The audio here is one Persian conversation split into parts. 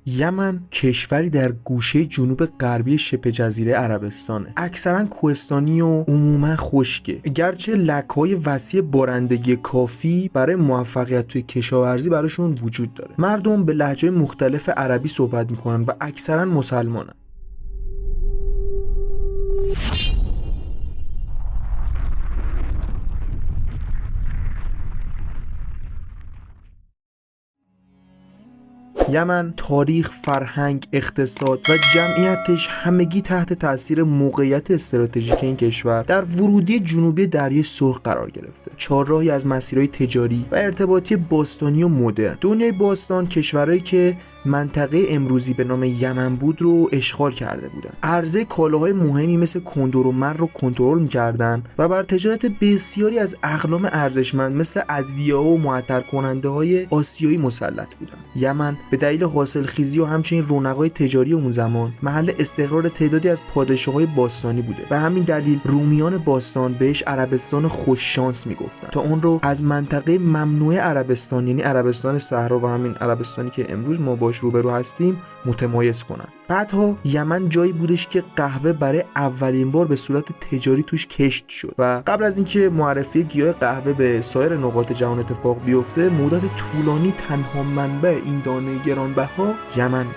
یمن کشوری در گوشه جنوب غربی شبه جزیره عربستانه. اکثرا کوهستانی و عموما خشکه، گرچه لکه‌های وسیع بارندگی کافی برای موفقیت توی کشاورزی براشون وجود داره. مردم به لهجه مختلف عربی صحبت میکنن و اکثرا مسلمانن. یمن تاریخ، فرهنگ، اقتصاد و جمعیتش همگی تحت تاثیر موقعیت استراتژیک این کشور در ورودی جنوبی دریای سرخ قرار گرفته. چهارراهی از مسیرهای تجاری و ارتباطی باستانی و مدرن. دنیای باستان کشورهایی که منطقه امروزی به نام یمن بود رو اشغال کرده بودن. عرضه کالاهای مهمی مثل کندر و مر رو کنترل می‌کردن و بر تجارت بسیاری از اقلام ارزشمند مثل ادویه و معطر کننده های آسیایی مسلط بودن. یمن به دلیل حاصلخیزی و همچنین رونق‌های تجاری اون زمان محل استقرار تعدادی از پادشاه‌های باستانی بوده. به همین دلیل رومیان باستان بهش عربستان خوش شانس میگفتن تا اون رو از منطقه ممنوعه عربستان، یعنی عربستان صحرا و همین عربستانی که امروز ما باش روبرو هستیم، متمایز کنن. بعدها یمن جایی بودش که قهوه برای اولین بار به صورت تجاری توش کشت شد و قبل از اینکه معرفی گیاه قهوه به سایر نقاط جهان اتفاق بیفته، مدت طولانی تنها منبع این دانه گرانبها یمن بود.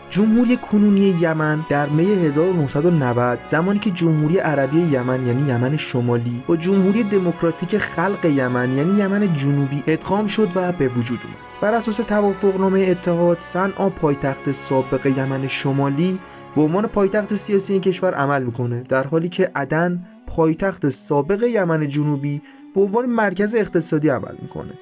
جمهوری کنونی یمن در می 1990 زمانی که جمهوری عربی یمن یعنی یمن شمالی با جمهوری دموکراتیک خلق یمن یعنی یمن جنوبی ادغام شد و به وجود اومد. بر اساس توافقنامه اتحاد، صنعا پایتخت سابق یمن شمالی به عنوان پایتخت سیاسی این کشور عمل میکنه، در حالی که عدن پایتخت سابق یمن جنوبی به عنوان مرکز اقتصادی عمل میکنه.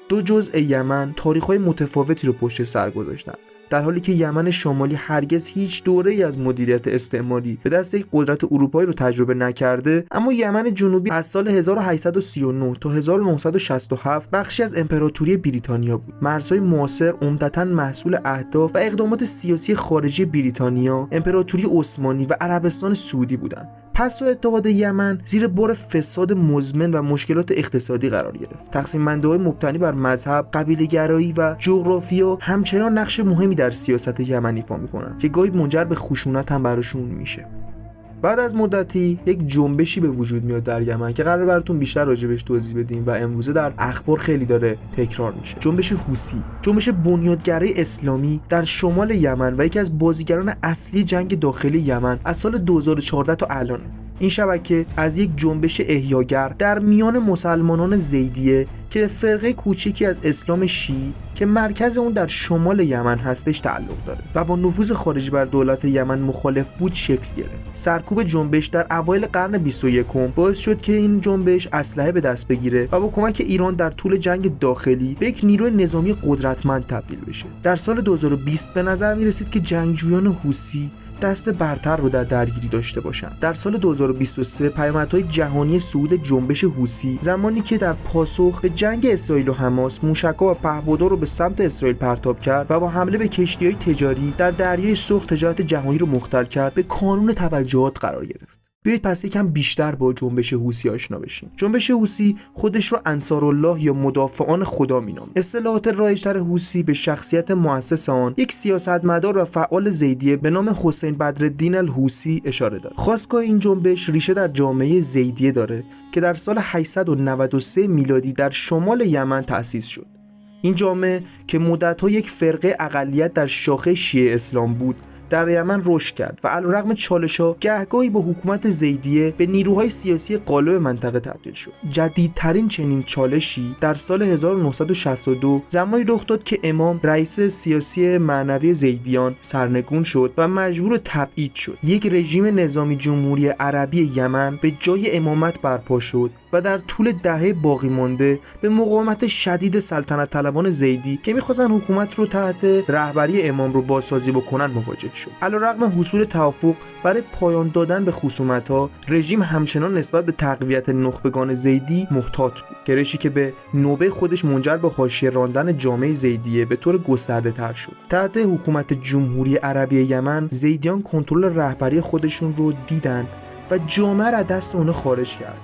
دو جزء یمن تاریخ‌های متفاوتی رو پشت سر گذاشتن، در حالی که یمن شمالی هرگز هیچ دوره‌ای از مدیریت استعماری به دست یک قدرت اروپایی رو تجربه نکرده، اما یمن جنوبی از سال 1839 تا 1967 بخشی از امپراتوری بریتانیا بود. مرزهای معاصر عمدتاً محصول اهداف و اقدامات سیاسی خارجی بریتانیا، امپراتوری عثمانی و عربستان سعودی بودند. پس اتحاد یمن زیر بار فساد مزمن و مشکلات اقتصادی قرار گرفت. تقسیم بندی‌های مبتنی بر مذهب، قبیله‌گرایی و جغرافیا همچنان نقش مهمی در سیاست یمن ایفا می‌کنن که گاهی منجر به خشونت هم براشون میشه. بعد از مدتی یک جنبشی به وجود میاد در یمن که قراره براتون بیشتر راجبش توضیح بدیم و امروزه در اخبار خیلی داره تکرار میشه. جنبش حوثی، جنبش بنیادگرای اسلامی در شمال یمن و یکی از بازیگران اصلی جنگ داخلی یمن از سال 2014 تا الان. این شبکه از یک جنبش احیاگر در میان مسلمانان زیدیه که فرقه کوچکی از اسلام شیعی که مرکز اون در شمال یمن هستش تعلق داره و با نفوذ خارجی بر دولت یمن مخالف بود شکل گرفت. سرکوب جنبش در اوایل قرن 21 باعث شد که این جنبش اسلحه به دست بگیره و با کمک ایران در طول جنگ داخلی به یک نیروی نظامی قدرتمند تبدیل بشه. در سال 2020 به نظر میرسید که جنگجویان حوثی دست برتر رو در درگیری داشته باشند. در سال 2023 پیامدهای جهانی صعود جنبش حوثی زمانی که در پاسخ به جنگ اسرائیل و حماس موشک‌ها و پهپادها رو به سمت اسرائیل پرتاب کرد و با حمله به کشتی‌های تجاری در دریای سرخ تجارت جهانی رو مختل کرد، به کانون توجهات قرار گرفت. بیایید پس یکم بیشتر با جنبش حوثی آشنا بشیم. جنبش حوثی خودش رو انصارالله یا مدافعان خدا مینامه. اصطلاحات رایج‌تر حوثی به شخصیت مؤسس آن، یک سیاستمدار و فعال زیدیه به نام حسین بدرالدین الحوثی اشاره داره. خاستگاه این جنبش ریشه در جامعه زیدیه داره که در سال 893 میلادی در شمال یمن تأسیس شد. این جامعه که مدت‌ها یک فرقه اقلیت در شاخه شیعه اسلام بود، در یمن رشد کرد و علیرغم چالش‌ها گهگاهی با حکومت زیدیه به نیروهای سیاسی غالب منطقه تبدیل شد. جدیدترین چنین چالشی در سال 1962 زمانی رخ داد که امام رئیس سیاسی معنوی زیدیان سرنگون شد و مجبور تبعید شد. یک رژیم نظامی جمهوری عربی یمن به جای امامت برپا شد و در طول دهه باقی مانده به مقاومت شدید سلطنت طلبان زیدی که می‌خواستن حکومت رو تحت رهبری امام رو بازسازی بکنن مواجه شد. علیرغم حصول توافق برای پایان دادن به خصومت‌ها، رژیم همچنان نسبت به تقویت نخبگان زیدی محتاط بود. گرایشی که به نوبه خودش منجر به حاشیه راندن جامعه زیدیه به طور گسترده‌تر شد. تحت حکومت جمهوری عربی یمن، زیدیان کنترل رهبری خودشون رو دیدن و جامعه را دست اونها خارج کردن.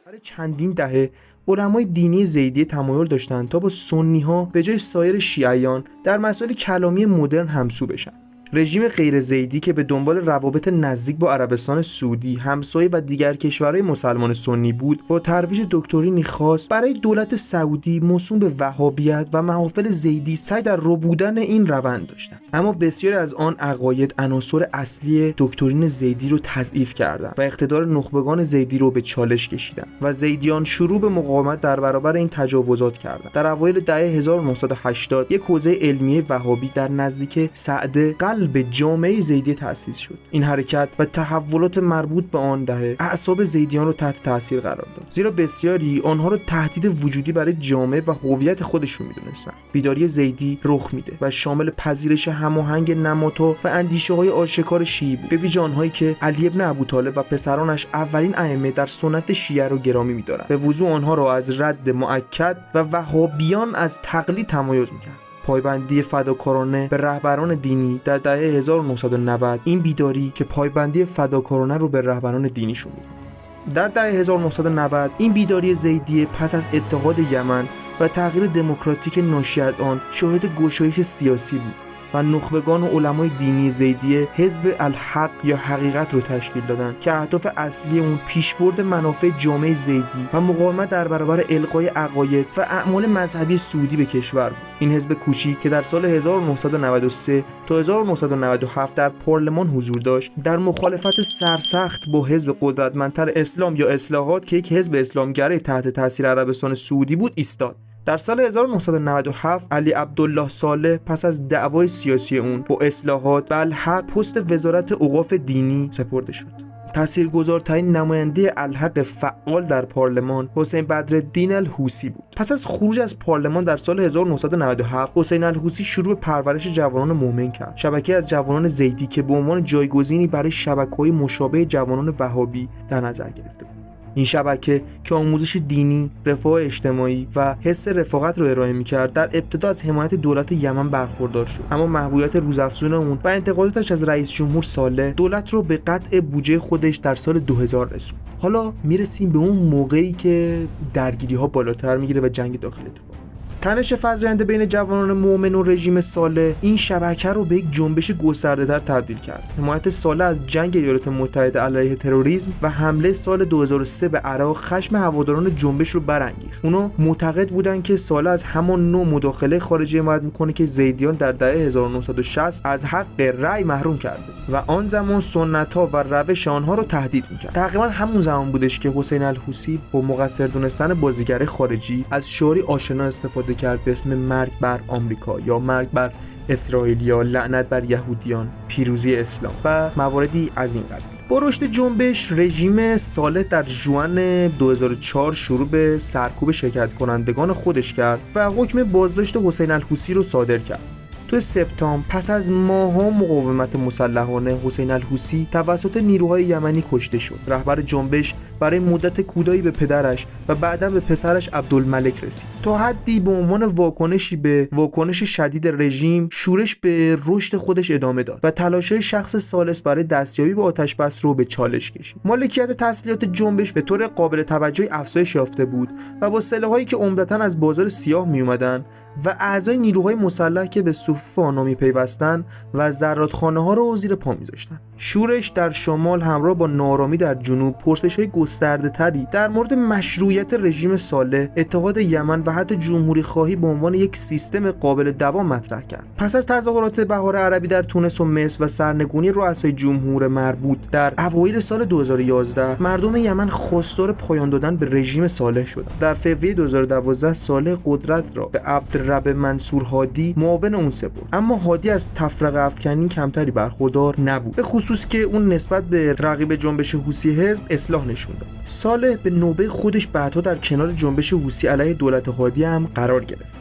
برای چندین دهه علمای دینی زیدی تمایل داشتند تا با سنی‌ها به جای سایر شیعیان در مسائل کلامی مدرن همسو بشن. رژیم غیر زیدی که به دنبال روابط نزدیک با عربستان سعودی، همسایه و دیگر کشورهای مسلمان سنی بود، با ترویج دکترینی خاص برای دولت سعودی موسوم به وهابیت و محافل زیدی سعی در ربودن این روند داشتند. اما بسیاری از آن عقاید عناصر اصلی دکترین زیدی رو تضعیف کردند و اقتدار نخبگان زیدی رو به چالش کشیدند و زیدیان شروع به مقاومت در برابر این تجاوزات کردند. در اوایل دهه 1980 یک حوزه علمیه وهابی در نزدیک سعده به جامعه زیدی تأسیس شد. این حرکت و تحولات مربوط به آن دهه اعصاب زیدیان را تحت تاثیر قرار داد، زیرا بسیاری آنها را تهدید وجودی برای جامعه و هویت خودشون می‌دونستند. بیداری زیدی رخ میده و شامل پذیرش هماهنگ نمادها و اندیشه‌های آشکار شیعی بود، به ویژه آنهایی که علی ابن ابوطالب و پسرانش اولین ائمه در سنت شیعه را گرامی می‌دارند. به وضوح آنها را از رد مؤکد و وهابیان از تقلید تمایز می‌کرد. پایبندی فداکارانه به رهبران دینی در دهه 1990 این بیداری که پایبندی فداکارانه رو به رهبران دینیشون می‌کنه. در دهه 1990 این بیداری زیدی پس از اتحاد یمن و تغییر دموکراتیک ناشی از آن شاهد گشایش سیاسی بود و نخبگان و علمای دینی زیدی حزب الحق یا حقیقت رو تشکیل دادند که اهداف اصلی اون پیشبرد منافع جامعه زیدی و مقاومت در برابر الغای عقاید و اعمال مذهبی سعودی به کشور بود. این حزب کوچیک که در سال 1993 تا 1997 در پارلمان حضور داشت، در مخالفت سرسخت با حزب قدرتمندتر اسلام یا اصلاحات که یک حزب اسلامگرای تحت تاثیر عربستان سعودی بود ایستاد. در سال 1997 علی عبدالله صالح پس از دعوای سیاسی اون با اصلاحات به الحق پست وزارت اوقاف دینی سپرده شد. تاثیرگذارترین نماینده الحق فعال در پارلمان حسین بدرالدین الحوثی بود. پس از خروج از پارلمان در سال 1997 حسین الحوثی شروع به پرورش جوانان مؤمن کرد. شبکه از جوانان زیدی که به عنوان جایگزینی برای شبکه‌های مشابه جوانان وهابی در نظر گرفته بود. این شبکه که آموزش دینی، رفاه اجتماعی و حس رفاقت رو ارائه می‌کرد، در ابتدا از حمایت دولت یمن برخوردار شد، اما محبوبیت روزافزون اون و انتقاداتش از رئیس جمهور صالح دولت رو به قطع بودجه خودش در سال 2000 رسوند. حالا میرسیم به اون موقعی که درگیری‌ها بالاتر میگیره و جنگ داخلی اتفاق. تنش فزاینده بین جوانان مؤمن و رژیم صالح این شبکه رو به یک جنبش گسترده‌تر تبدیل کرد. حمایت صالح از جنگ ایالات متحده علیه تروریسم و حمله سال 2003 به عراق خشم هواداران جنبش رو برانگیخت. اونا معتقد بودن که صالح از همان نوع مداخله خارجی حمایت میکنه که زیدیان در دهه 1960 از حق رأی محروم کرده و آن زمان سنت‌ها و روش آنها رو تهدید می‌کرد. تقریبا همون زمان بودش که حسین الحوثی با مقصر دونستن بازیگر خارجی از شعاری آشنا استفاده کرد به اسم مرگ بر آمریکا یا مرگ بر اسرائیل یا لعنت بر یهودیان، پیروزی اسلام و مواردی از این قبیل. با رشد جنبش رژیم صالح در ژوئن 2004 شروع به سرکوب شرکت کنندگان خودش کرد و حکم بازداشت حسین الحوثی رو صادر کرد. تو سپتامبر پس از ماه‌ها مقاومت مسلحانه حسین الحوثی توسط نیروهای یمنی کشته شد. رهبر جنبش برای مدت کوتاهی به پدرش و بعداً به پسرش عبدالملک رسید. تا حدی به عنوان واکنشی به واکنش شدید رژیم شورش به رشد خودش ادامه داد و تلاش‌های شخص ثالث برای دستیابی به آتش بس رو به چالش کشید. مالکیت تسلیحات جنبش به طور قابل توجهی افزایش یافته بود و با سلاح‌هایی که عمدتاً از بازار سیاه می‌آمدند و اعضای نیروهای مسلح که به صفوف آنها می‌پیوستند و زرادخانه‌ها رو زیر پا می‌ذاشتند. شورش در شمال همراه با ناآرامی در جنوب پرسش‌های گسترده‌تری در مورد مشروعیت رژیم صالح، اتحاد یمن و حتی جمهوری خواهی به عنوان یک سیستم قابل دوام مطرح کرد. پس از تظاهرات بهار عربی در تونس و مصر و سرنگونی رؤسای جمهور مربوط در اوایل سال 2011 مردم یمن خواستار پایان دادن به رژیم صالح شدند. در فوریه 2012 صالح قدرت را به عبدالرب منصور هادی معاون اون سپرد، اما هادی از تفرقه افکنی کمتری برخوردار نبود، به خصوص که اون نسبت به رقیب جنبش حوثی حزب اصلاح نشون داد. صالح به نوبه خودش بعدها در کنار جنبش حوثی علیه دولت هادی هم قرار گرفت.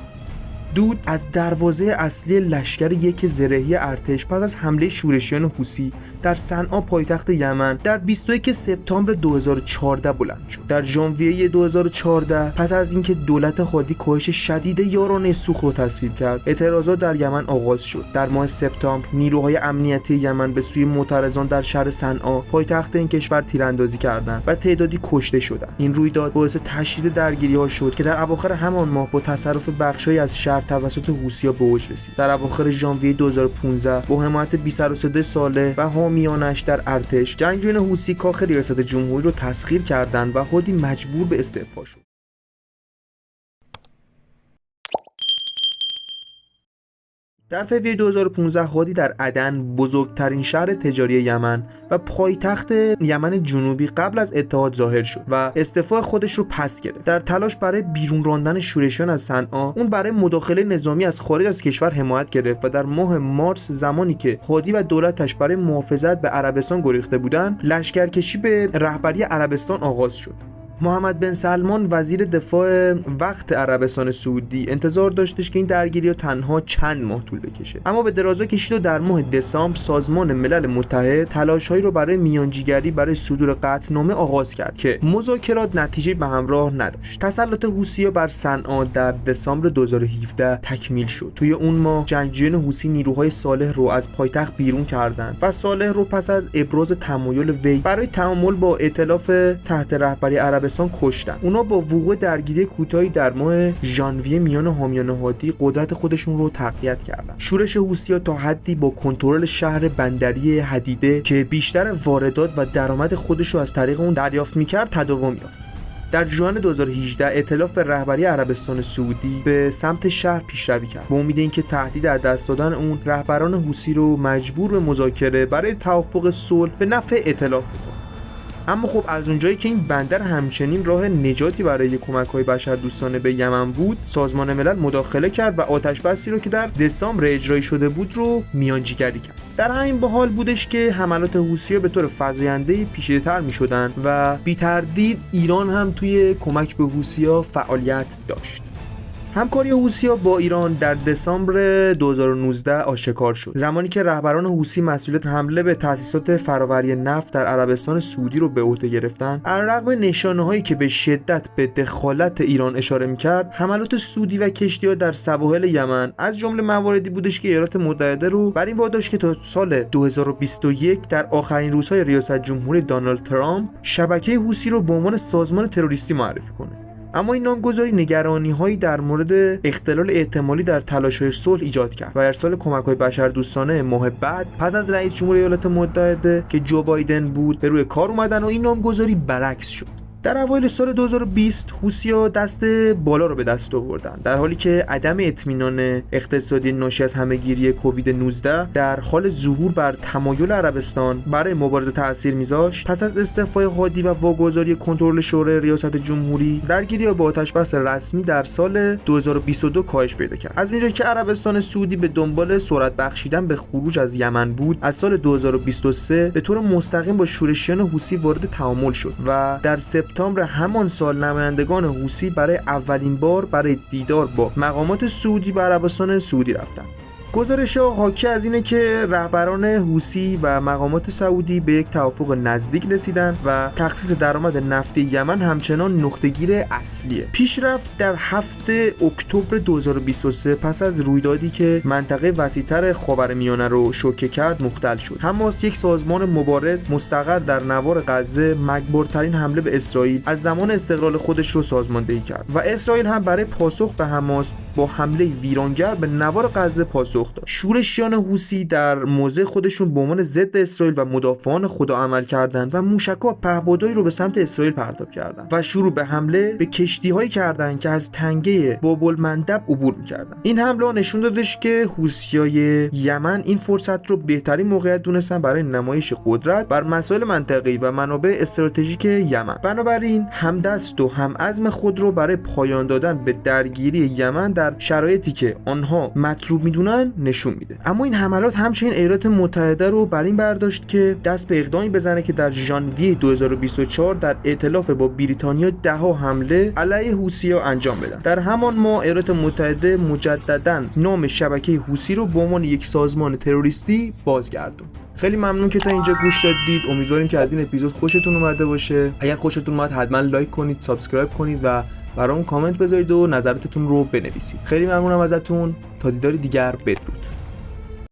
دود از دروازه اصلی لشکر یک زرهی ارتش پس از حمله شورشیان حوثی در صنعا پایتخت یمن در 21 سپتامبر 2014 بلند شد. در ژانویه 2014 پس از اینکه دولت هادی کاهش شدید یارانه سوخت رو تصویب کرد، اعتراضات در یمن آغاز شد. در ماه سپتامبر نیروهای امنیتی یمن به سوی معترضان در شهر صنعا پایتخت این کشور تیراندازی کردند و تعدادی کشته شدند. این رویداد باعث تشدید درگیری‌ها شد که در اواخر همان ماه با تصرف بخش‌هایی از شهر توسط حوثی‌ها به اوج رسید. در اواخر ژانویه 2015 با حمایت 23 ساله و حامیانش در ارتش، جنگجویان حوثی کاخ ریاست جمهوری را تسخیر کردند و هادی مجبور به استعفا شد. در فوریه 2015 هادی در عدن، بزرگترین شهر تجاری یمن و پایتخت یمن جنوبی قبل از اتحاد ظاهر شد و استعفای خودش رو پس گرفت. در تلاش برای بیرون راندن شورشیان از صنعا، اون برای مداخله نظامی از خارج از کشور حمایت گرفت و در ماه مارس، زمانی که هادی و دولتش برای محافظت به عربستان گریخته بودند، لشکرکشی به رهبری عربستان آغاز شد. محمد بن سلمان وزیر دفاع وقت عربستان سعودی انتظار داشتش که این درگیری‌ها تنها چند ماه طول بکشه، اما به درازا کشید و در ماه دسامبر سازمان ملل متحد تلاش‌هایی رو برای میانجیگری برای صدور قطعنامه آغاز کرد که مذاکرات نتیجه به همراه نداشت. تسلط حوثی‌ها بر صنعا در دسامبر 2017 تکمیل شد. توی اون ماه جنگجویان حوثی نیروهای صالح رو از پایتخت بیرون کردند و صالح رو پس از ابراز تمایل وی برای تعامل با ائتلاف تحت رهبری عربستان کشتن. اونا با وقوع درگیری کوتاهی در ماه ژانویه میان حامیان هادی قدرت خودشون رو تقویت کردن. شورش حوثی‌ها تا حدی با کنترل شهر بندری حدیده که بیشتر واردات و درآمد خودش رو از طریق اون دریافت می‌کرد تداوم یافت. در ژوئن 2018 ائتلاف به رهبری عربستان سعودی به سمت شهر پیشروی کرد با امید اینکه تهدید از دست دادن اون رهبران حوثی رو مجبور به مذاکره برای توافق صلح به نفع ائتلاف بکنه. اما خب از اونجایی که این بندر همچنین راه نجاتی برای کمک‌های بشردوستانه به یمن بود، سازمان ملل مداخله کرد و آتش‌بسی رو که در دسامبر اجرایی شده بود رو میانجیگری کرد. در همین حال بودش که حملات حوثی‌ها به طور فزاینده‌ای پیچیده‌تر می‌شدن و بی‌تردید ایران هم توی کمک به حوثی‌ها فعالیت داشت. همکاری حوثی‌ها با ایران در دسامبر 2019 آشکار شد، زمانی که رهبران حوثی مسئولیت حمله به تأسیسات فرآوری نفت در عربستان سعودی رو به عهده گرفتن. علیرغم نشانه‌هایی که به شدت به دخالت ایران اشاره می‌کرد، حملات سعودی و کشتی‌ها در سواحل یمن از جمله مواردی بودش که ایالات متحده رو بر این واداشت که تا سال 2021 در آخرین روزهای ریاست جمهوری دونالد ترامپ شبکه حوثی رو به عنوان سازمان تروریستی معرفی کنه. اما این نامگذاری نگرانی‌هایی در مورد اختلال احتمالی در تلاش‌های صلح ایجاد کرد و ارسال کمک‌های بشردوستانه ماه بعد پس از رئیس جمهور ایالات متحده که جو بایدن بود به روی کار اومدن و این نامگذاری برعکس شد. در اوایل سال 2020 حوثی‌ها دست بالا رو به دست آوردن، در حالی که عدم اطمینان اقتصادی ناشی از همه‌گیری کووید 19 در حال ظهور بر تمایل عربستان برای مبارزه تأثیر می‌ذاشت. پس از استعفای هادی و واگذاری کنترل شورای ریاست جمهوری، درگیری‌ها با آتش‌بس رسمی در سال 2022 کاهش پیدا کرد. از اونجایی که عربستان سعودی به دنبال سرعت بخشیدن به خروج از یمن بود، از سال 2023 به طور مستقیم با شورشیان حوثی وارد تعامل شد و در سپتامبر همان سال نمایندگان حوثی برای اولین بار برای دیدار با مقامات سعودی به عربستان سعودی رفتند. گزارش‌ها حاکی از اینه که رهبران حوثی و مقامات سعودی به یک توافق نزدیک رسیدن و تخصیص درآمد نفتی یمن همچنان نقطه‌گیر اصلیه. پیشرفت در هفته اکتبر 2023 پس از رویدادی که منطقه وسیع‌تر خاورمیانه رو شوکه کرد مختل شد. حماس، یک سازمان مبارز مستقر در نوار غزه، مجبورترین حمله به اسرائیل از زمان استقلال خودش رو سازماندهی کرد و اسرائیل هم برای پاسخ به حماس با حمله ویرانگر به نوار غزه پاسخ داد. شورشیان حوثی در موضع خودشون به عنوان ضد اسرائیل و مدافعان خدا عمل کردند و موشک‌ها و پهپادهایی رو به سمت اسرائیل پرتاب کردند و شروع به حمله به کشتی‌هایی کردند که از تنگه باب المندب عبور می‌کردند. این حمله نشون دادش که حوثیای یمن این فرصت رو بهترین موقعیت دونستن برای نمایش قدرت بر مسائل منطقه‌ای و منابع استراتژیک یمن. بنابراین همدست و همعزم خود رو برای پایان دادن به درگیری یمن در شرایطی که آنها مطلوب میدونن نشون میده. اما این حملات همچنین ایالات متحده رو بر این برداشت که دست به اقدامی بزنه که در ژانویه 2024 در ائتلاف با بریتانیا 10 حمله علیه حوثی‌ها انجام بدن. در همان ماه ایالات متحده مجدداً نام شبکه حوثی رو به عنوان یک سازمان تروریستی بازگردوند. خیلی ممنون که تا اینجا گوش دادید. امیدواریم که از این اپیزود خوشتون اومده باشه. اگر خوشتون اومد حتما لایک کنید، سابسکرایب کنید و برام کامنت بذارید و نظراتتون رو بنویسید. خیلی ممنونم ازتون. تا دیدار دیگر، بدرود.